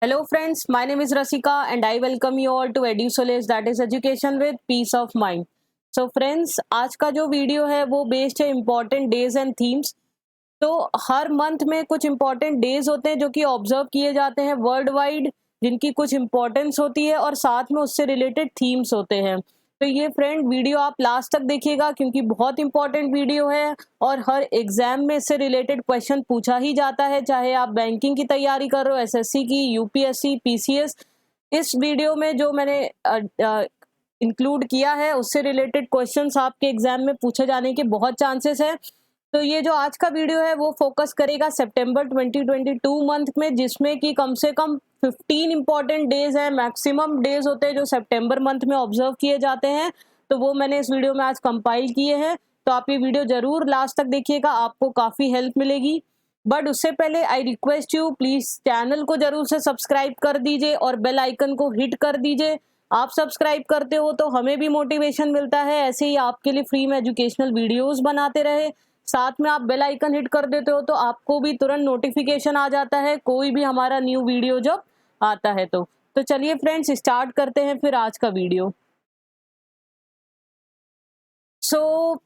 Hello friends, my name is Rasika and I welcome you all to EduSolace, that is education with peace of mind. So friends, आज का जो video है वो based है important days and themes. तो हर month में कुछ important days होते हैं जो कि ऑब्जर्व किए जाते हैं वर्ल्ड वाइड, जिनकी कुछ इम्पोर्टेंस होती है और साथ में उससे रिलेटेड थीम्स होते हैं। तो ये फ्रेंड वीडियो आप लास्ट तक देखिएगा क्योंकि बहुत इंपॉर्टेंट वीडियो है और हर एग्जाम में इससे रिलेटेड क्वेश्चन पूछा ही जाता है, चाहे आप बैंकिंग की तैयारी कर रहे हो, एसएससी की, यूपीएससी, पीसीएस। इस वीडियो में जो मैंने इंक्लूड किया है उससे रिलेटेड क्वेश्चंस आपके एग्जाम में पूछे जाने के बहुत चांसेस है। तो ये जो आज का वीडियो है वो फोकस करेगा सितंबर 2022 मंथ में, जिसमें कि कम से कम 15 इंपॉर्टेंट डेज है, मैक्सिमम डेज होते हैं जो सितंबर मंथ में ऑब्जर्व किए जाते हैं। तो वो मैंने इस वीडियो में आज कंपाइल किए हैं। तो आप ये वीडियो जरूर लास्ट तक देखिएगा, आपको काफी हेल्प मिलेगी। बट उससे पहले I request you, please channel को जरूर से सब्सक्राइब कर दीजिए और बेल आइकन को हिट कर दीजिए। आप सब्सक्राइब करते हो तो हमें भी मोटिवेशन मिलता है ऐसे ही आपके लिए फ्री में एजुकेशनल वीडियोस बनाते रहे। साथ में आप बेल आइकन हिट कर देते हो तो आपको भी तुरंत नोटिफिकेशन आ जाता है कोई भी हमारा न्यू वीडियो जब आता है। तो चलिए फ्रेंड्स, स्टार्ट करते हैं फिर आज का वीडियो।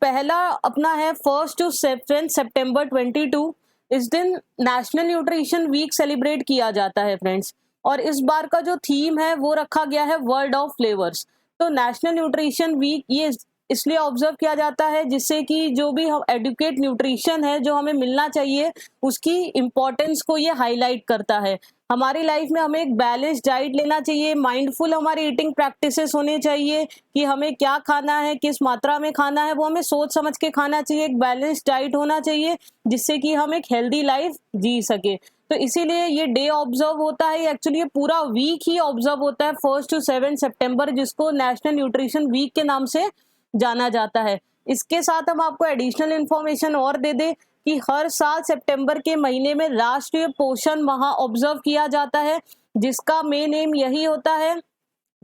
पहला अपना है 1 to 7 सितंबर 22। इस दिन नेशनल न्यूट्रिशन वीक सेलिब्रेट किया जाता है फ्रेंड्स। और इस बार का जो थीम है वो रखा गया है वर्ल्ड ऑफ फ्लेवर्स। तो नेशनल न्यूट्रिशन वीक ये इसलिए ऑब्जर्व किया जाता है जिससे कि जो भी हम एडुकेट न्यूट्रिशन है जो हमें मिलना चाहिए उसकी इम्पोर्टेंस को ये हाईलाइट करता है। हमारी लाइफ में हमें एक बैलेंस डाइट लेना चाहिए, माइंडफुल हमारी ईटिंग प्रैक्टिसेस होने चाहिए कि हमें क्या खाना है, किस मात्रा में खाना है, वो हमें सोच समझ के खाना चाहिए। एक बैलेंस डाइट होना चाहिए जिससे कि हम एक हेल्दी लाइफ जी सके। तो इसीलिए ये डे ऑब्जर्व होता है। एक्चुअली ये पूरा वीक ही ऑब्जर्व होता है 1 to 7 सितंबर, जिसको नेशनल न्यूट्रिशन वीक के नाम से जाना जाता है। इसके साथ हम आपको एडिशनल इंफॉर्मेशन और दे दे कि हर साल सितंबर के महीने में राष्ट्रीय पोषण माह ऑब्जर्व किया जाता है, जिसका मेन एम यही होता है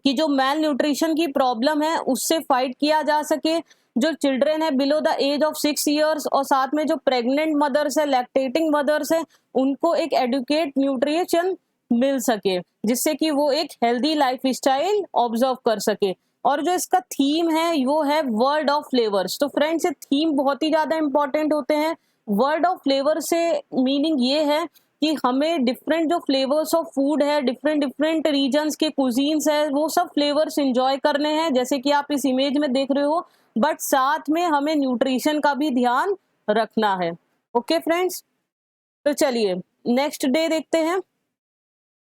कि जो मेल न्यूट्रिशन की प्रॉब्लम है उससे फाइट किया जा सके। जो चिल्ड्रन है below the age of 6 years और साथ में जो प्रेग्नेंट मदर्स है, लैक्टेटिंग मदर्स है, उनको एक एडुकेट न्यूट्रिशन मिल सके जिससे कि वो एक हेल्दी लाइफ स्टाइल ऑब्जर्व कर सके। और जो इसका थीम है वो है वर्ल्ड ऑफ फ्लेवर्स। तो फ्रेंड्स, ये थीम बहुत ही ज्यादा इंपॉर्टेंट होते हैं। वर्ल्ड ऑफ फ्लेवर से मीनिंग ये है कि हमें डिफरेंट जो फ्लेवर्स ऑफ फूड है, डिफरेंट डिफरेंट रीजन्स के कुजीन्स है, वो सब फ्लेवर्स एंजॉय करने हैं जैसे कि आप इस इमेज में देख रहे हो। बट साथ में हमें न्यूट्रिशन का भी ध्यान रखना है। ओके फ्रेंड्स, तो चलिए नेक्स्ट डे देखते हैं।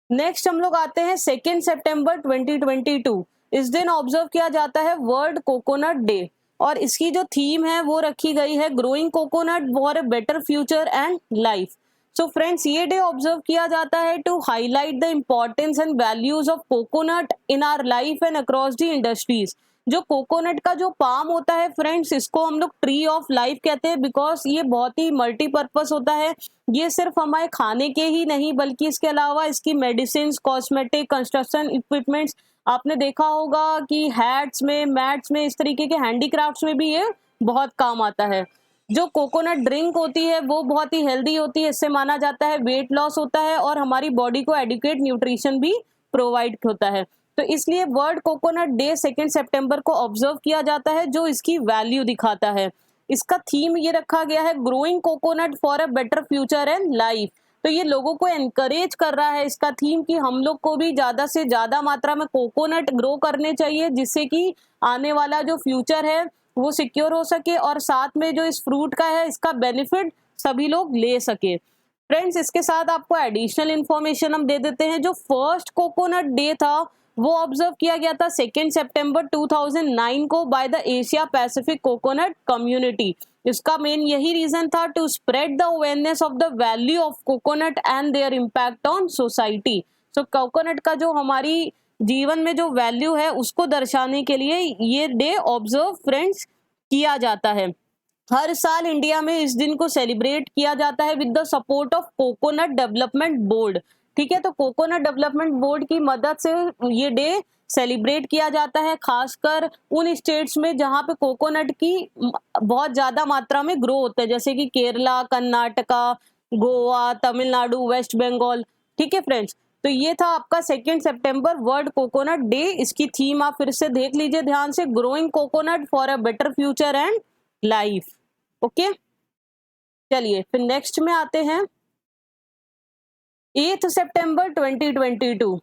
नेक्स्ट हम लोग आते हैं 2 सितंबर 2022। इस दिन ऑब्जर्व किया जाता है वर्ल्ड कोकोनट डे और इसकी जो थीम है वो रखी गई है growing coconut for a better future and life. So friends, ये डे ऑब्जर्व किया जाता है to highlight the importance and values of coconut in our life and across the industries. जो कोकोनट का जो पाम होता है फ्रेंड्स, इसको हम लोग ट्री ऑफ लाइफ कहते हैं बिकॉज ये बहुत ही मल्टीपर्पज होता है। ये सिर्फ हमारे खाने के ही नहीं बल्कि इसके अलावा इसकी मेडिसिन, कॉस्मेटिक, कंस्ट्रक्शन इक्विपमेंट्स, आपने देखा होगा कि हैट्स में, मैट्स में, इस तरीके के हैंडीक्राफ्ट्स में भी ये बहुत काम आता है। जो कोकोनट ड्रिंक होती है वो बहुत ही हेल्दी होती है, इससे माना जाता है वेट लॉस होता है और हमारी बॉडी को एडिक्वेट न्यूट्रिशन भी प्रोवाइड होता है। तो इसलिए वर्ल्ड कोकोनट डे 2 सितंबर को ऑब्जर्व किया जाता है जो इसकी वैल्यू दिखाता है। इसका थीम ये रखा गया है growing coconut for a better future and life. तो ये लोगों को एनकरेज कर रहा है इसका थीम कि हम लोग को भी ज्यादा से ज्यादा मात्रा में कोकोनट ग्रो करने चाहिए जिससे कि आने वाला जो फ्यूचर है वो सिक्योर हो सके और साथ में जो इस फ्रूट का है इसका बेनिफिट सभी लोग ले सके। फ्रेंड्स, इसके साथ आपको एडिशनल इंफॉर्मेशन हम दे देते हैं। जो फर्स्ट कोकोनट डे था वो ऑब्जर्व किया गया था 2 सितंबर 2009 को by the Asia Pacific coconut community. इसका मेन यही रीजन था to spread the awareness of the value of coconut and their impact on society. So coconut का जो हमारी जीवन में जो वैल्यू है उसको दर्शाने के लिए ये डे ऑब्जर्व फ्रेंड्स किया जाता है। हर साल इंडिया में इस दिन को सेलिब्रेट किया जाता है with the support of coconut development board. ठीक है, तो कोकोनट डेवलपमेंट बोर्ड की मदद से ये डे सेलिब्रेट किया जाता है, खासकर उन स्टेट्स में जहां पे कोकोनट की बहुत ज्यादा मात्रा में ग्रो होता है जैसे कि केरला, कर्नाटका, गोवा, तमिलनाडु, वेस्ट बंगाल। ठीक है फ्रेंड्स, तो ये था आपका 2 सितंबर वर्ल्ड कोकोनट डे। इसकी थीम आप फिर से देख लीजिए ध्यान से, growing coconut for a better future and life. Okay, चलिए फिर नेक्स्ट में आते हैं। 8 सितंबर 2022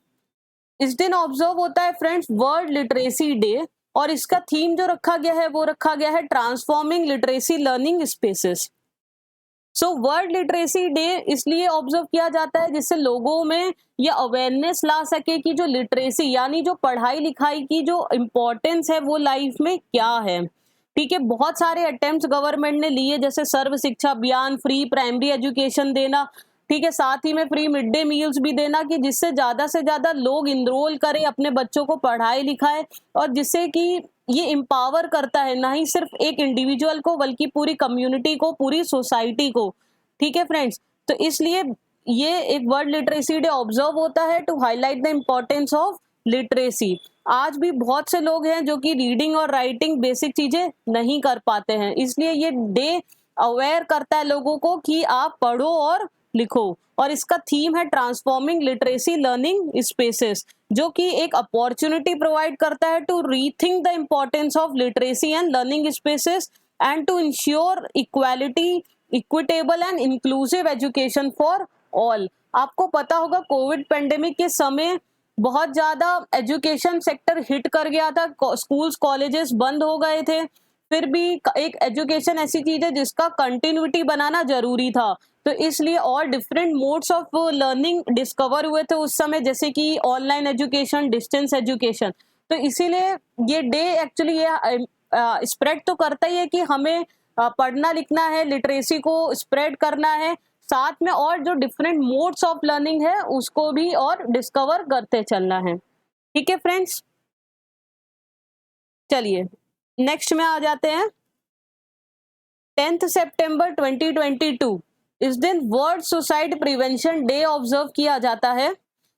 इस दिन ऑब्जर्व होता है फ्रेंड्स वर्ल्ड लिटरेसी डे, और इसका थीम जो रखा गया है वो रखा गया है transforming literacy learning spaces. So world literacy day इसलिए ऑब्जर्व किया जाता है जिससे लोगों में ये अवेयरनेस ला सके कि जो लिटरेसी यानी जो पढ़ाई लिखाई की जो इम्पोर्टेंस है वो लाइफ में क्या है। ठीक है, बहुत सारे अटेम्प्ट्स गवर्नमेंट ने लिए, जैसे सर्व शिक्षा अभियान, फ्री प्राइमरी एजुकेशन देना, ठीक है, साथ ही में फ्री मिड डे मील्स भी देना, कि जिससे ज्यादा से ज्यादा लोग इनरोल करें, अपने बच्चों को पढ़ाई लिखाए, और जिससे कि ये एम्पावर करता है ना ही सिर्फ एक इंडिविजुअल को बल्कि पूरी कम्युनिटी को, पूरी सोसाइटी को। ठीक है फ्रेंड्स, तो इसलिए ये एक वर्ल्ड लिटरेसी डे ऑब्जर्व होता है to highlight the importance of literacy. आज भी बहुत से लोग हैं जो कि रीडिंग और राइटिंग बेसिक चीजें नहीं कर पाते हैं, इसलिए ये डे अवेयर करता है लोगों को कि आप पढ़ो और लिखो। और इसका थीम है ट्रांसफॉर्मिंग लिटरेसी लर्निंग स्पेसेस, जो कि एक अपॉर्चुनिटी प्रोवाइड करता है to rethink the importance of literacy and learning spaces and to ensure equality, equitable and inclusive education for all. आपको पता होगा कोविड पेंडेमिक के समय बहुत ज्यादा एजुकेशन सेक्टर हिट कर गया था, स्कूल्स कॉलेजेस बंद हो गए थे, फिर भी एक एजुकेशन ऐसी चीज है जिसका कंटिन्यूटी बनाना जरूरी था, तो इसलिए और different modes of learning discover हुए थे उस समय, जैसे कि ऑनलाइन एजुकेशन, डिस्टेंस एजुकेशन। तो इसीलिए ये डे एक्चुअली ये स्प्रेड तो करता ही है कि हमें पढ़ना लिखना है, लिटरेसी को स्प्रेड करना है, साथ में और जो डिफरेंट मोड्स ऑफ लर्निंग है उसको भी और डिस्कवर करते चलना है। ठीक है फ्रेंड्स, चलिए नेक्स्ट में आ जाते हैं। 10 सितंबर 2022 इस दिन world suicide prevention day observe किया जाता है,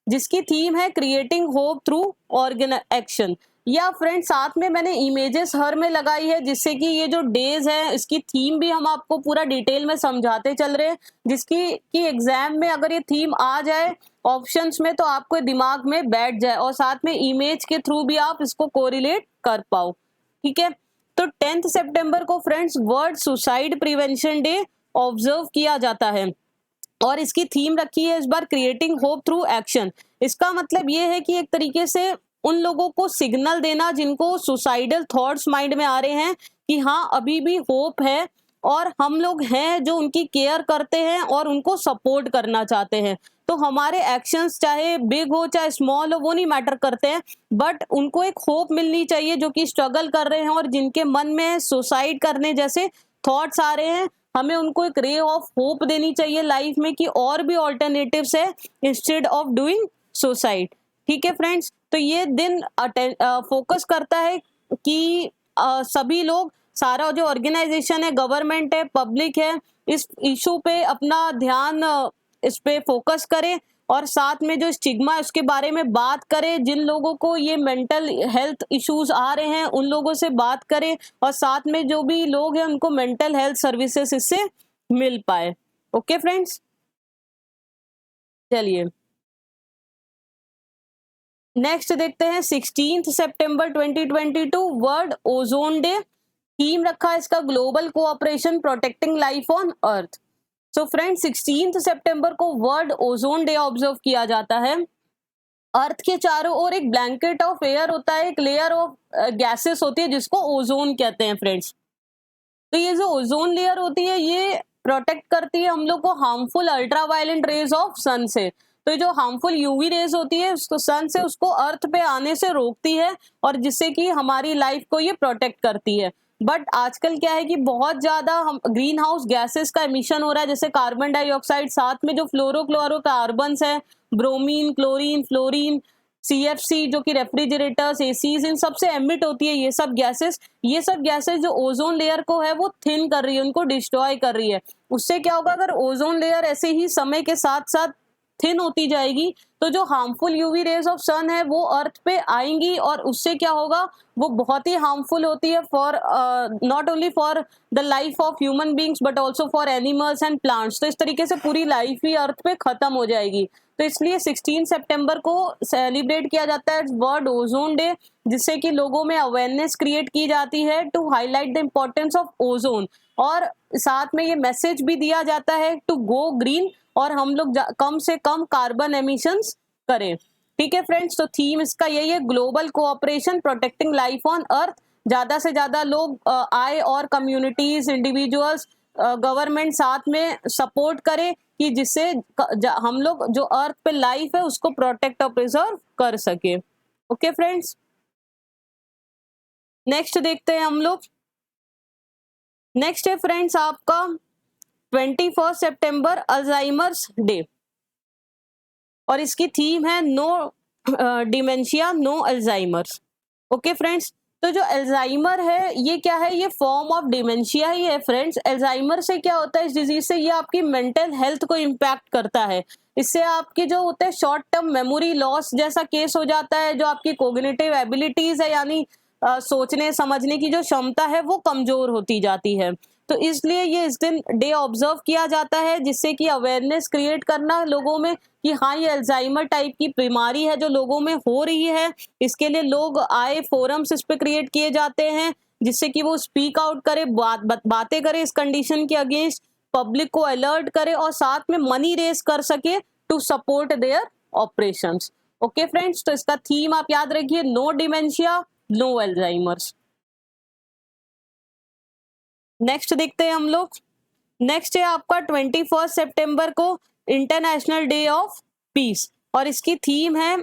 जिसकी थीम है creating hope through organ action. या फ्रेंड साथ में मैंने इमेजेस हर में लगाई है, जिससे कि ये जो डेज है इसकी थीम भी हम आपको पूरा डिटेल में समझाते चल रहे हैं, जिसकी कि एग्जाम में अगर ये थीम आ जाए ऑप्शंस में तो आपको दिमाग में बैठ जाए, और साथ में इमेज के थ्रू भी आप इसको कोरिलेट कर पाओ। ठीक है, तो 10 सितंबर को friends world suicide prevention day observe किया जाता है, और इसकी थीम रखी है इस बार क्रिएटिंग होप थ्रू एक्शन। इसका मतलब ये है कि एक तरीके से उन लोगों को सिग्नल देना जिनको सुसाइडल थॉट्स माइंड में आ रहे हैं कि हाँ अभी भी होप है, और हम लोग हैं जो उनकी केयर करते हैं और उनको सपोर्ट करना चाहते हैं। तो हमारे एक्शंस चाहे बिग हो चाहे स्मॉल हो वो नहीं मैटर करते हैं, बट उनको एक होप मिलनी चाहिए जो कि स्ट्रगल कर रहे हैं और जिनके मन में सुसाइड करने जैसे थॉट्स आ रहे हैं। हमें उनको एक रे ऑफ होप देनी चाहिए लाइफ में कि और भी ऑल्टरनेटिव्स है इंस्टेड ऑफ डूइंग सुसाइड। ठीक है फ्रेंड्स, तो ये दिन फोकस करता है कि सभी लोग, सारा जो ऑर्गेनाइजेशन है, गवर्नमेंट है, पब्लिक है, इस इशू पे अपना ध्यान इस पे फोकस करें, और साथ में जो स्टिग्मा है उसके बारे में बात करें। जिन लोगों को ये मेंटल हेल्थ इश्यूज आ रहे हैं उन लोगों से बात करें, और साथ में जो भी लोग हैं उनको मेंटल हेल्थ सर्विसेज इससे मिल पाए। ओके फ्रेंड्स, चलिए नेक्स्ट देखते हैं। 16 सितंबर 2022 वर्ल्ड ओजोन डे, थीम रखा है इसका global cooperation protecting life on earth. So friends 16 सितंबर को वर्ल्ड ओजोन डे ऑब्जर्व किया जाता है। अर्थ के चारों ओर एक ब्लैंकेट ऑफ एयर होता है, एक लेयर ऑफ गैसेस होती है जिसको ओजोन कहते हैं फ्रेंड्स। तो ये जो ओजोन लेयर होती है ये प्रोटेक्ट करती है हम लोग को हार्मफुल अल्ट्रावायलेंट रेज ऑफ सन से। तो जो हार्मफुल यूवी रेज होती है उसको सन से उसको अर्थ पे आने से रोकती है, और जिससे कि हमारी लाइफ को ये प्रोटेक्ट करती है। बट आजकल क्या है कि बहुत ज्यादा हम ग्रीन हाउस गैसेस का एमिशन हो रहा है, जैसे कार्बन डाइऑक्साइड, साथ में जो फ्लोरोक्लोरोकार्बन्स है, ब्रोमीन, क्लोरीन, फ्लोरीन, सीएफसी जो कि रेफ्रिजरेटर्स, एसीज, इन सब से एमिट होती है ये सब गैसेस जो ओजोन लेयर को है वो थिन कर रही है, उनको डिस्ट्रॉय कर रही है। उससे क्या होगा, अगर ओजोन लेयर ऐसे ही समय के साथ साथ थिन होती जाएगी तो जो हार्मफुल यूवी रेज ऑफ सन है वो अर्थ पे आएंगी, और उससे क्या होगा, वो बहुत ही हार्मफुल होती है for not only for the life of human beings but also for animals and plants. तो इस तरीके से पूरी लाइफ ही अर्थ पे खत्म हो जाएगी। तो इसलिए 16 सितंबर को सेलिब्रेट किया जाता है वर्ल्ड ओजोन डे, जिससे कि लोगों में अवेयरनेस क्रिएट की जाती है to highlight the importance of ozone, और साथ में ये मैसेज भी दिया जाता है टू गो ग्रीन, और हम लोग कम से कम कार्बन एमिशंस करें। ठीक है फ्रेंड्स, तो थीम इसका यही है, global cooperation protecting life on earth. ज्यादा से ज्यादा लोग आए और कम्युनिटीज, इंडिविजुअल्स, गवर्नमेंट साथ में सपोर्ट करे कि जिससे हम लोग जो अर्थ पे लाइफ है उसको प्रोटेक्ट और प्रिजर्व कर सके। ओके फ्रेंड्स, नेक्स्ट देखते हैं हम लोग। नेक्स्ट है फ्रेंड्स आपका 21 सितंबर अल्जाइमर्स डे, और इसकी थीम है no dementia no Alzheimer's. Okay friends, तो जो अल्जाइमर है ये क्या है, ये फॉर्म ऑफ डिमेंशिया ही है फ्रेंड्स। अल्जाइमर से क्या होता है, इस डिजीज से ये आपकी मेंटल हेल्थ को इम्पैक्ट करता है। इससे आपकी जो होते हैं शॉर्ट टर्म मेमोरी लॉस जैसा केस हो जाता है, जो आपकी कोग्निटिव एबिलिटीज है यानी सोचने समझने की जो क्षमता है वो कमजोर होती जाती है। तो इसलिए ये इस दिन डे ऑब्जर्व किया जाता है, जिससे कि अवेयरनेस क्रिएट करना लोगों में कि हाँ ये अल्जाइमर टाइप की बीमारी है जो लोगों में हो रही है। इसके लिए लोग आए, फोरम्स इस पे क्रिएट किए जाते हैं जिससे कि वो स्पीक आउट करे, बातें करे इस कंडीशन के अगेंस्ट, पब्लिक को अलर्ट करे और साथ में मनी रेज कर सके to support their operations. Okay friends, तो इसका थीम आप याद रखिए, no dementia no Alzheimer's. Next देखते हैं हम लोग। नेक्स्ट है आपका 21 सितंबर को इंटरनेशनल डे ऑफ पीस, और इसकी थीम है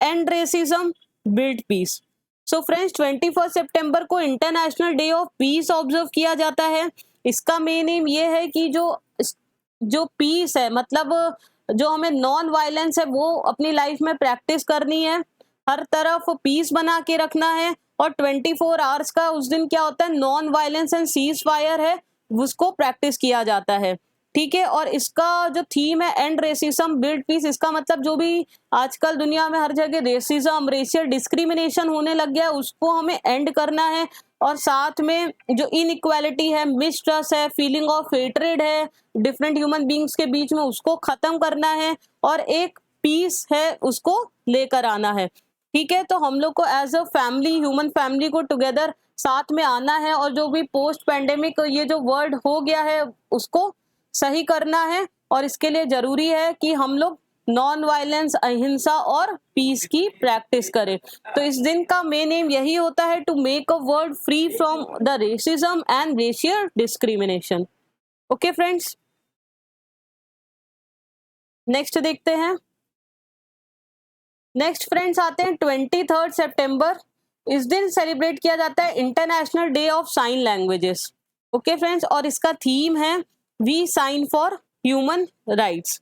end racism build peace. So friends 21 सितंबर को international day of peace observe किया जाता है। इसका मेन एम ये है कि जो पीस है, मतलब जो हमें नॉन वायलेंस है वो अपनी लाइफ में प्रैक्टिस करनी है, हर तरफ पीस बना के रखना है, और 24 आवर्स का उस दिन क्या होता है, non violence and cease fire है, उसको प्रैक्टिस किया जाता है। ठीक है, और इसका जो थीम है एंड रेसिज्म बिल्ड पीस, इसका मतलब जो भी आजकल दुनिया में हर जगह रेसिज्म, रेशियल डिस्क्रिमिनेशन होने लग गया है उसको हमें एंड करना है, और साथ में जो इनइक्वालिटी है, मिसट्रस्ट है, फीलिंग ऑफ हेट्रेड है डिफरेंट ह्यूमन बींग्स के बीच में, उसको खत्म करना है, और एक पीस है उसको लेकर आना है। ठीक है, तो हम लोग को as a family, human family को टुगेदर साथ में आना है, और जो भी पोस्ट पैंडेमिक ये जो वर्ल्ड हो गया है उसको सही करना है, और इसके लिए जरूरी है कि हम लोग नॉन वायलेंस, अहिंसा और पीस की प्रैक्टिस करें। तो इस दिन का मेन एम यही होता है, to make a world free from the racism and racial discrimination. Okay friends, next देखते हैं। नेक्स्ट फ्रेंड्स आते हैं 23 सितंबर। इस दिन सेलिब्रेट किया जाता है international day of sign languages. Okay friends, और इसका थीम है we sign for human rights.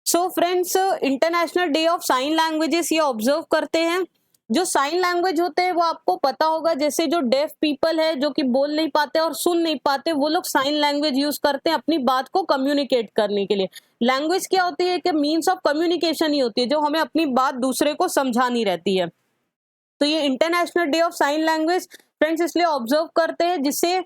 So friends international day of sign languages ये ऑब्जर्व करते हैं। जो साइन लैंग्वेज होते हैं वो आपको पता होगा, जैसे जो डेफ पीपल है जो कि बोल नहीं पाते और सुन नहीं पाते, वो लोग साइन लैंग्वेज यूज करते हैं अपनी बात को कम्युनिकेट करने के लिए। लैंग्वेज क्या होती है कि मीन्स ऑफ कम्युनिकेशन ही होती है, जो हमें अपनी बात दूसरे को समझानी रहती है। तो ये international day of sign language friends इसलिए ऑब्जर्व करते हैं जिससे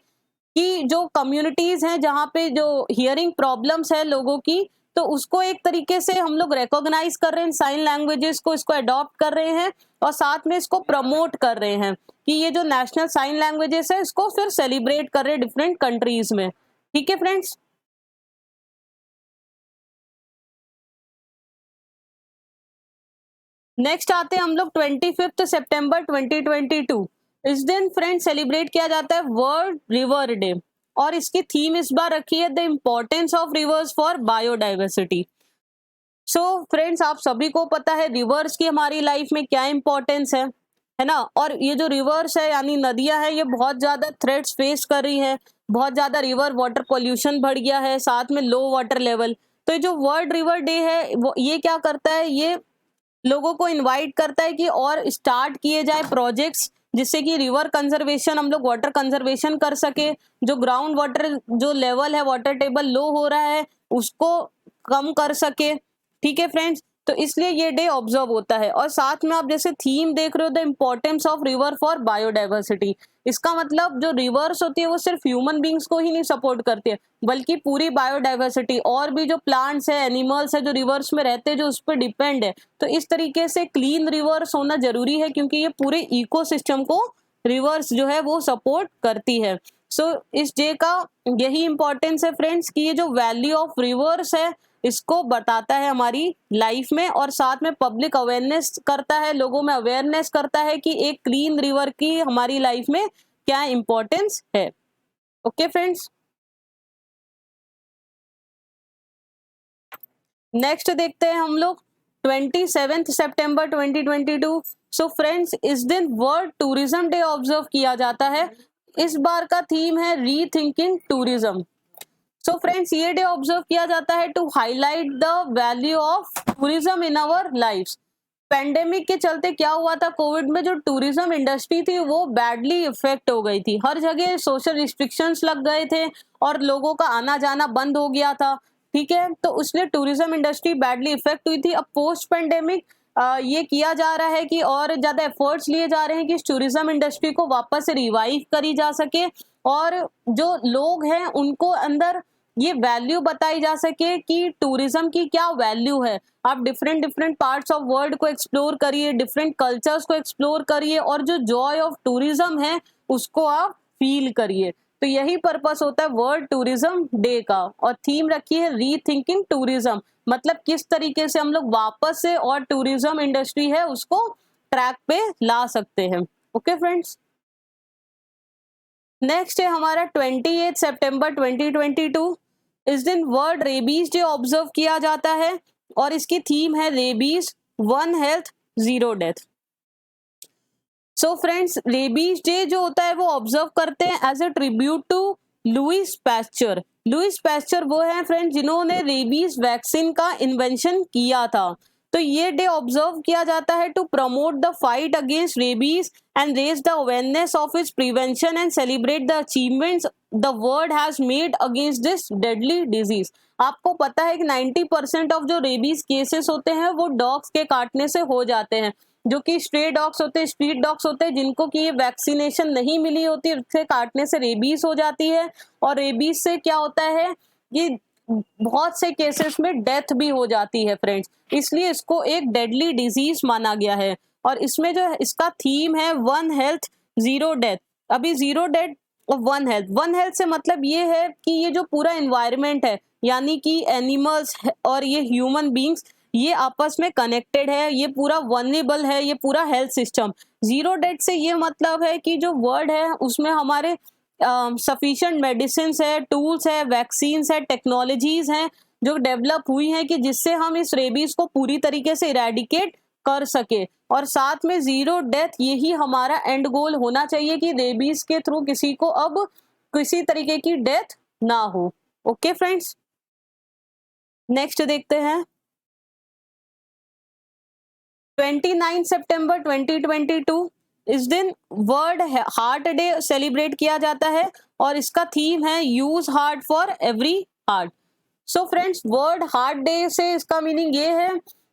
कि जो कम्युनिटीज हैं जहाँ पे जो हियरिंग प्रॉब्लम्स है लोगों की, तो उसको एक तरीके से हम लोग रिकॉग्नाइज कर रहे हैं साइन लैंग्वेजेस को, इसको अडॉप्ट कर रहे हैं और साथ में इसको प्रमोट कर रहे हैं कि ये जो नेशनल साइन लैंग्वेजेस है इसको फिर सेलिब्रेट कर रहे हैं डिफरेंट कंट्रीज में। ठीक है फ्रेंड्स, नेक्स्ट आते हैं हम लोग 25 सितंबर 2022। इस दिन फ्रेंड्स सेलिब्रेट किया जाता है वर्ल्ड रिवर डे, और इसकी थीम इस बार रखी है the importance of reverse for biodiversity. So friends आप सभी को पता है रिवर्स की हमारी लाइफ में क्या इंपॉर्टेंस है ना। और ये जो रिवर्स है यानी नदियां हैं, ये बहुत ज्यादा थ्रेट्स फेस कर रही है, बहुत ज्यादा रिवर वाटर पोल्यूशन बढ़ गया है, साथ में लो वाटर लेवल। तो ये जो वर्ल्ड रिवर डे है वो ये क्या करता है, ये लोगों को इनवाइट करता है कि और स्टार्ट किए जाए प्रोजेक्ट्स जिससे कि रिवर कंजर्वेशन, हम लोग वाटर कंजर्वेशन कर सके, जो ग्राउंड वाटर जो लेवल है, वाटर टेबल लो हो रहा है उसको कम कर सके। ठीक है फ्रेंड्स, तो इसलिए ये डे ऑब्जर्व होता है। और साथ में आप जैसे थीम देख रहे हो, the importance of river for biodiversity, इसका मतलब जो रिवर्स होती है वो सिर्फ ह्यूमन बींग्स को ही नहीं सपोर्ट करती है, बल्कि पूरी बायोडाइवर्सिटी और भी जो प्लांट्स है, एनिमल्स है जो रिवर्स में रहते हैं, जो उस पर डिपेंड है। तो इस तरीके से क्लीन रिवर्स होना जरूरी है, क्योंकि ये पूरे इकोसिस्टम को रिवर्स जो है वो सपोर्ट करती है। सो इस डे का यही इंपॉर्टेंस है फ्रेंड्स, कि ये जो वैल्यू ऑफ रिवर्स है इसको बताता है हमारी लाइफ में, और साथ में पब्लिक अवेयरनेस करता है, लोगों में अवेयरनेस करता है कि एक क्लीन रिवर की हमारी लाइफ में क्या इंपॉर्टेंस है। ओके फ्रेंड्स, नेक्स्ट देखते हैं हम लोग 27 सितंबर 2022। सो फ्रेंड्स, इस दिन वर्ल्ड टूरिज्म डे ऑब्जर्व किया जाता है। इस बार का थीम है रीथिंकिंग टूरिज्म। सो फ्रेंड्स, ये डे ऑब्जर्व किया जाता है to highlight the value of tourism in our lifes. Pandemic के चलते क्या हुआ था, कोविड में जो टूरिज्म इंडस्ट्री थी वो बैडली इफेक्ट हो गई थी। हर जगह सोशल रिस्ट्रिक्शंस लग गए थे और लोगों का आना जाना बंद हो गया था। ठीक है, तो उसने टूरिज्म इंडस्ट्री बैडली इफेक्ट हुई थी। अब पोस्ट पेंडेमिक ये किया जा रहा है कि और ज्यादा एफर्ट्स लिए जा रहे हैं कि इस टूरिज्म इंडस्ट्री को वापस से रिवाइव करी जा सके, और जो लोग हैं उनको अंदर ये वैल्यू बताई जा सके कि टूरिज्म की क्या वैल्यू है। आप different different parts of world को एक्सप्लोर करिए, डिफरेंट कल्चर्स को एक्सप्लोर करिए, और जो जॉय ऑफ टूरिज्म है उसको आप फील करिए। तो यही पर्पस होता है वर्ल्ड टूरिज्म डे का, और थीम रखी है रीथिंकिंग टूरिज्म, मतलब किस तरीके से हम लोग वापस से और टूरिज्म इंडस्ट्री है उसको ट्रैक पे ला सकते हैं। ओके फ्रेंड्स, नेक्स्ट है हमारा 28 सितंबर 2022। इस दिन वर्ल्ड रेबीज डे ऑब्जर्व किया जाता है, और इसकी थीम है rabies one health zero death. So friends, rabies day जो होता है वो ऑब्जर्व करते हैं as a tribute to Louis Pasteur. Louis Pasteur वो है फ्रेंड्स जिन्होंने रेबीज वैक्सीन का इन्वेंशन किया था। तो ये डे ऑब्जर्व किया जाता है to promote the fight against rabies and raise the awareness of its prevention and celebrate the achievements the world has made against this deadly disease. आपको पता है कि 90% ऑफ जो रेबीज केसेस होते हैं वो डॉग्स के काटने से हो जाते हैं, जो कि स्ट्रे डॉग्स होते हैं, स्ट्रीट डॉग्स होते हैं, जिनको कि ये वैक्सीनेशन नहीं मिली होती, उससे काटने से रेबीज हो जाती है। और रेबीज से क्या होता है कि बहुत से केसेस में डेथ भी हो जाती है फ्रेंड्स, इसलिए इसको एक डेडली डिजीज माना गया है। और इसमें जो इसका थीम है वन हेल्थ जीरो डेथ। अभी जीरो डेथ और वन हेल्थ से मतलब ये है कि ये जो पूरा एनवायरनमेंट है, यानी कि एनिमल्स और ये ह्यूमन बींग्स, ये आपस में कनेक्टेड है, ये पूरा वनरेबल है, ये पूरा हेल्थ सिस्टम। जीरो डेथ से ये मतलब है कि जो वर्ल्ड है उसमें हमारे सफिशिएंट मेडिसिन है, टूल्स है, वैक्सीन है, टेक्नोलॉजीज हैं जो डेवलप हुई हैं कि जिससे हम इस रेबीज को पूरी तरीके से इरेडिकेट कर सके। और साथ में जीरो डेथ, यही हमारा एंड गोल होना चाहिए कि रेबीज के थ्रू किसी को अब किसी तरीके की डेथ ना हो। ओके फ्रेंड्स, नेक्स्ट देखते हैं 29 सितंबर 2022। इस दिन वर्ल्ड हार्ट डे सेलिब्रेट किया जाता है, और इसका थीम है use heart for every heart. So friends, world heart day से इसका मीनिंग ये है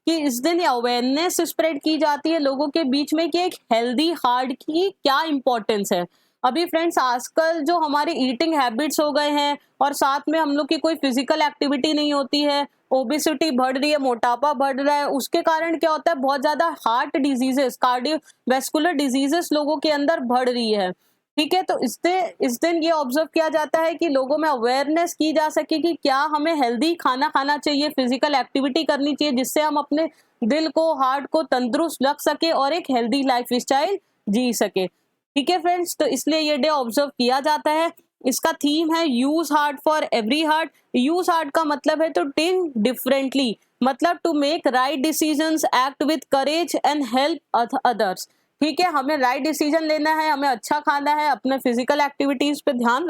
कि इस दिन अवेयरनेस स्प्रेड की जाती है लोगों के बीच में कि एक हेल्दी हार्ट की क्या इंपॉर्टेंस है। अभी फ्रेंड्स, आजकल जो हमारे ईटिंग हैबिट्स हो गए हैं, और साथ में हम लोग की कोई फिजिकल एक्टिविटी नहीं होती है, ओबेसिटी बढ़ रही है, मोटापा बढ़ रहा है, उसके कारण क्या होता है बहुत ज्यादा हार्ट डिजीजेस, कार्डियोवैस्कुलर डिजीजेस लोगों के अंदर बढ़ रही है। ठीक है, तो इस दिन ये ऑब्जर्व किया जाता है कि लोगों में अवेयरनेस की जा सके कि क्या हमें हेल्दी खाना खाना चाहिए, फिजिकल एक्टिविटी करनी चाहिए, जिससे हम अपने दिल को, हार्ट को तंदुरुस्त रख सके और एक हेल्दी लाइफ स्टाइल जी सके। ठीक है फ्रेंड्स, तो इसलिए ये डे ऑब्जर्व किया जाता है। इसका थीम है use heart for every heart. Use heart का मतलब है टू थिंक डिफरेंटली, मतलब to make right decisions, act with courage and help others. ठीक है, हमें राइट डिसीजन लेना है, हमें अच्छा खाना है, अपने फिजिकल एक्टिविटीज पे ध्यान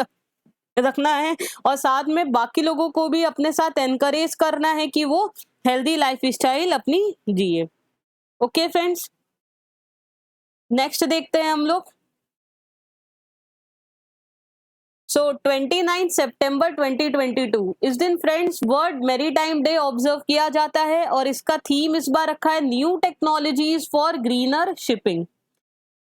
रखना है, और साथ में बाकी लोगों को भी अपने साथ एनकरेज करना है कि वो हेल्दी लाइफ स्टाइल अपनी जिए। ओके फ्रेंड्स, नेक्स्ट देखते हैं हम लोग सो 29 सितंबर 2022 इस दिन friends world maritime day observe किया जाता है और इसका थीम इस बार रखा है new technologies for greener shipping.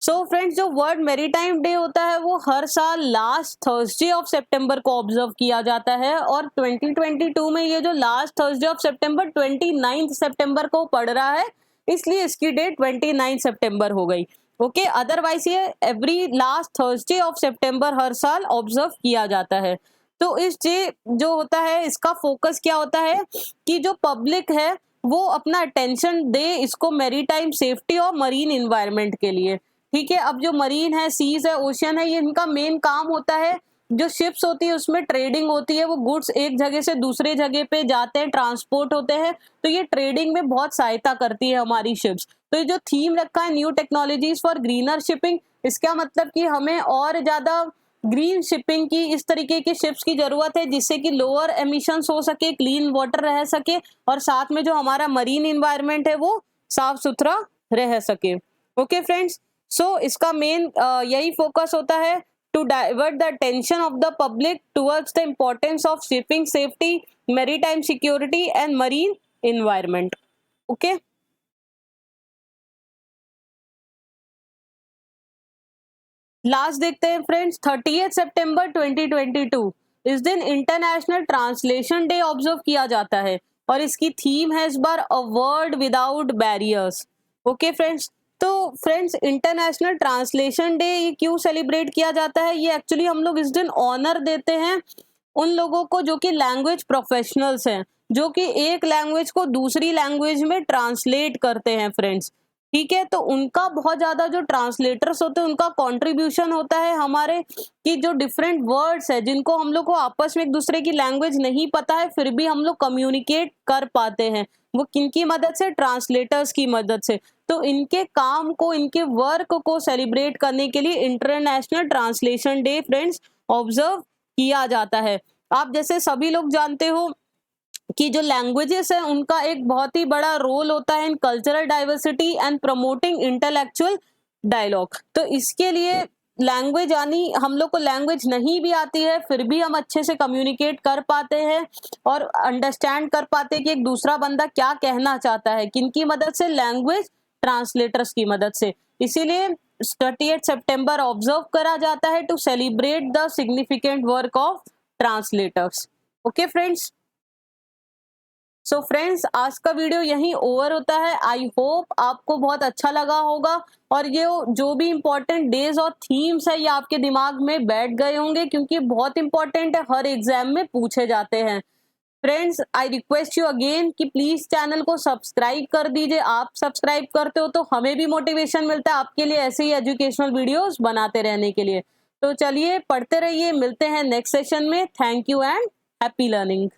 So friends, जो वर्ल्ड मैरीटाइम डे होता है वो हर साल लास्ट थर्सडे ऑफ सितंबर को ऑब्जर्व किया जाता है और 2022 में ये जो लास्ट थर्सडे ऑफ सितंबर 29 सितंबर को पड़ रहा है, इसलिए इसकी डेट 29 सितंबर हो गई। ओके, अदरवाइज ये एवरी लास्ट थर्सडे ऑफ सितंबर हर साल ऑब्जर्व किया जाता है। तो इस डे जो होता है इसका फोकस क्या होता है कि जो पब्लिक है वो अपना अटेंशन दे इसको मैरीटाइम सेफ्टी और मरीन इन्वायरमेंट के लिए। ठीक है, अब जो मरीन है, सीज है, ओशियन है, ये इनका मेन काम होता है। जो शिप्स होती है उसमें ट्रेडिंग होती है, वो गुड्स एक जगह से दूसरे जगह पे जाते हैं, ट्रांसपोर्ट होते हैं, तो ये ट्रेडिंग में बहुत सहायता करती है हमारी शिप्स। तो ये जो थीम रखा है new technologies for greener shipping, इसका मतलब कि हमें और ज्यादा ग्रीन शिपिंग की, इस तरीके की शिप्स की जरूरत है जिससे कि लोअर एमिशंस हो सके, क्लीन वाटर रह सके और साथ में जो हमारा मरीन इन्वायरमेंट है वो साफ सुथरा रह सके। ओके फ्रेंड्स, सो इसका मेन यही फोकस होता है to divert the attention of the public towards the importance of shipping safety, maritime security and marine environment. Okay, last देखते हैं फ्रेंड्स, 30 सितंबर 2022 इस दिन इंटरनेशनल ट्रांसलेशन डे ऑब्जर्व किया जाता है और इसकी थीम है इस बार a world without barriers. Okay friends, तो फ्रेंड्स इंटरनेशनल ट्रांसलेशन डे ये क्यों सेलिब्रेट किया जाता है? ये एक्चुअली हम लोग इस दिन ऑनर देते हैं उन लोगों को जो कि लैंग्वेज प्रोफेशनल्स हैं, जो कि एक लैंग्वेज को दूसरी लैंग्वेज में ट्रांसलेट करते हैं फ्रेंड्स। ठीक है, तो उनका बहुत ज्यादा, जो ट्रांसलेटर्स होते हैं उनका कंट्रीब्यूशन होता है हमारे कि जो डिफरेंट वर्ड्स है जिनको हम लोग को आपस में एक दूसरे की लैंग्वेज नहीं पता है फिर भी हम लोग कम्युनिकेट कर पाते हैं, वो किनकी मदद से? ट्रांसलेटर्स की मदद से। तो इनके काम को, इनके वर्क को सेलिब्रेट करने के लिए international translation day friends observe किया जाता है। आप जैसे सभी लोग जानते हो कि जो लैंग्वेजेस है उनका एक बहुत ही बड़ा रोल होता है in cultural diversity and promoting intellectual dialogue. तो इसके लिए लैंग्वेज, यानी हम लोग को लैंग्वेज नहीं भी आती है फिर भी हम अच्छे से कम्युनिकेट कर पाते हैं और अंडरस्टैंड कर पाते हैं कि एक दूसरा बंदा क्या कहना चाहता है, किनकी मदद से? लैंग्वेज ट्रांसलेटर्स की मदद से। इसीलिए 30 सितंबर ऑब्जर्व करा जाता है to celebrate the significant work of translators. Okay friends, so friends आज का वीडियो यहीं ओवर होता है। आई होप आपको बहुत अच्छा लगा होगा और ये जो भी इम्पोर्टेंट डेज और थीम्स है ये आपके दिमाग में बैठ गए होंगे क्योंकि बहुत इंपॉर्टेंट है, हर एग्जाम में पूछे जाते हैं। Friends I request you again कि प्लीज चैनल को सब्सक्राइब कर दीजिए। आप सब्सक्राइब करते हो तो हमें भी मोटिवेशन मिलता है आपके लिए ऐसे ही एजुकेशनल वीडियोस बनाते रहने के लिए। तो चलिए पढ़ते रहिए, मिलते हैं नेक्स्ट सेशन में। Thank you and happy learning.